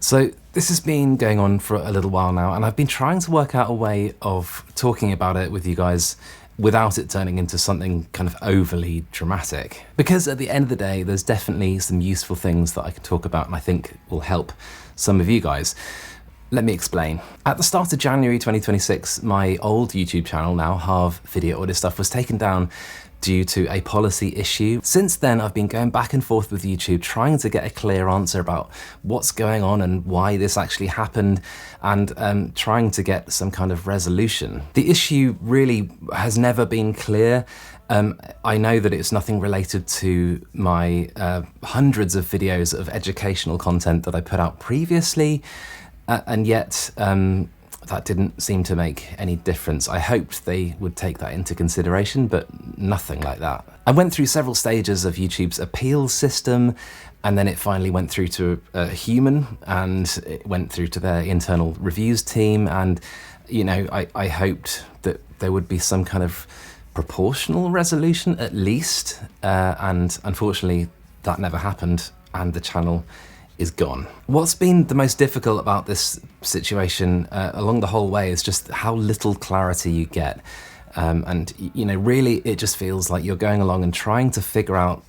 So this has been going on for a little while now, and I've been trying to work out a way of talking about it with you guys without it turning into something kind of overly dramatic. Because at the end of the day, there's definitely some useful things that I can talk about and I think will help some of you guys. Let me explain. At the start of January 2026, my old YouTube channel, now Harv Video Audio Stuff, was taken down due to a policy issue. Since then, I've been going back and forth with YouTube, trying to get a clear answer about what's going on and why this actually happened, and trying to get some kind of resolution. The issue really has never been clear. I know that it's nothing related to my hundreds of videos of educational content that I put out previously, and yet that didn't seem to make any difference. I hoped they would take that into consideration, but nothing like that. I went through several stages of YouTube's appeals system, and then it finally went through to a human, and it went through to their internal reviews team, and you know, I hoped that there would be some kind of proportional resolution at least, and unfortunately that never happened, and the channel is gone. What's been the most difficult about this situation along the whole way is just how little clarity you get. And you know, really it just feels like you're going along and trying to figure out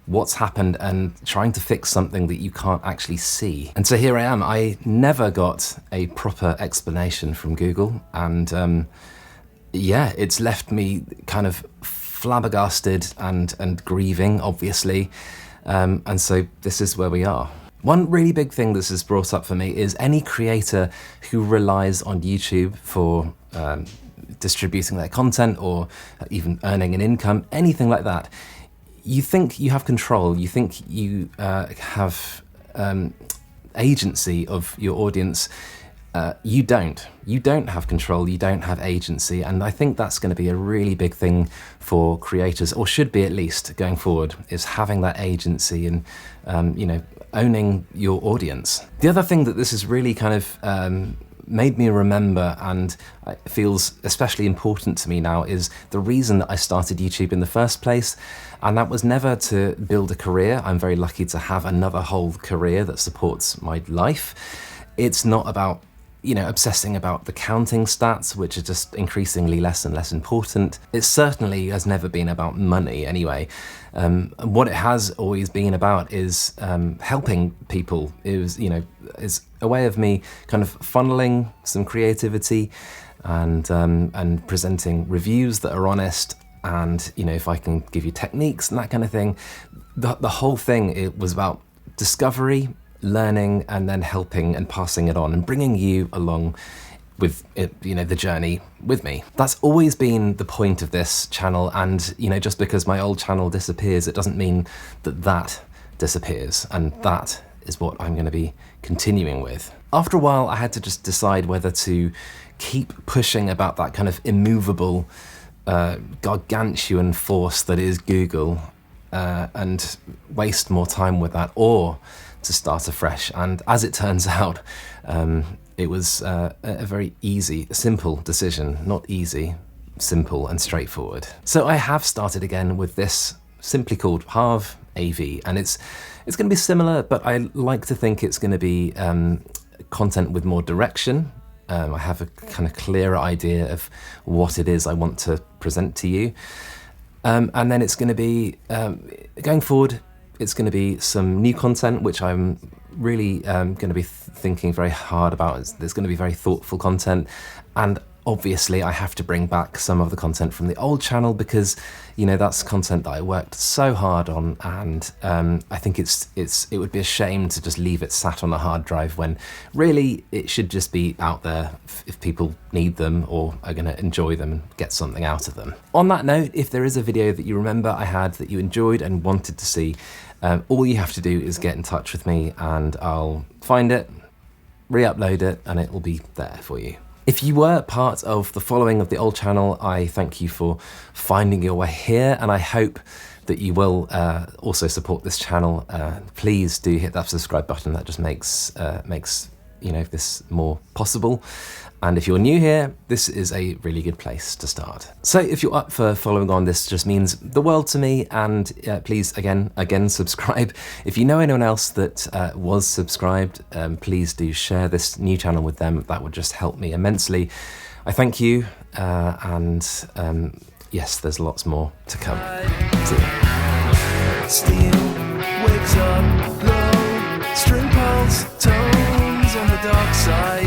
what's happened and trying to fix something that you can't actually see. And so here I am. I never got a proper explanation from Google, and yeah, it's left me kind of flabbergasted and grieving, obviously. And so this is where we are. One really big thing this has brought up for me is any creator who relies on YouTube for distributing their content or even earning an income, anything like that. You think you have control, you think you have agency of your audience. You don't. You don't have control, you don't have agency, and I think that's going to be a really big thing for creators, or should be at least going forward, is having that agency and you know, owning your audience. The other thing that this has really kind of made me remember, and feels especially important to me now, is the reason that I started YouTube in the first place, and that was never to build a career. I'm very lucky to have another whole career that supports my life. It's not about, you know, obsessing about the counting stats, which are just increasingly less and less important. It certainly has never been about money anyway. What it has always been about is helping people. It was, you know, is a way of me kind of funneling some creativity and presenting reviews that are honest. And, you know, if I can give you techniques and that kind of thing, the whole thing, it was about discovery, learning, and then helping and passing it on and bringing you along with it, you know, the journey with me. That's always been the point of this channel, and you know, just because my old channel disappears, it doesn't mean that that disappears, and that is what I'm going to be continuing with. After a while, I had to just decide whether to keep pushing about that kind of immovable gargantuan force that is Google, and waste more time with that, or to start afresh. And as it turns out, it was a very easy, simple decision. Not easy, simple and straightforward. So I have started again with this, simply called Harv AV, and it's going to be similar, but I like to think it's going to be content with more direction. I have a kind of clearer idea of what it is I want to present to you. And then it's going to be, going forward, it's going to be some new content, which I'm really going to be thinking very hard about. There's going to be very thoughtful content, and obviously I have to bring back some of the content from the old channel, because you know, that's content that I worked so hard on, and I think it would be a shame to just leave it sat on a hard drive when really it should just be out there if people need them or are going to enjoy them and get something out of them. On that note, if there is a video that you remember I had that you enjoyed and wanted to see, all you have to do is get in touch with me and I'll find it, re-upload it, and it will be there for you. If you were part of the following of the old channel, I thank you for finding your way here, and I hope that you will makes this more possible. And if you're new here, this is a really good place to start. So if you're up for following on, this just means the world to me. And please, again, subscribe. If you know anyone else that was subscribed, please do share this new channel with them. That would just help me immensely. I thank you. Yes, there's lots more to come. See you. Steel wakes up low, string pulse tones on the dark side.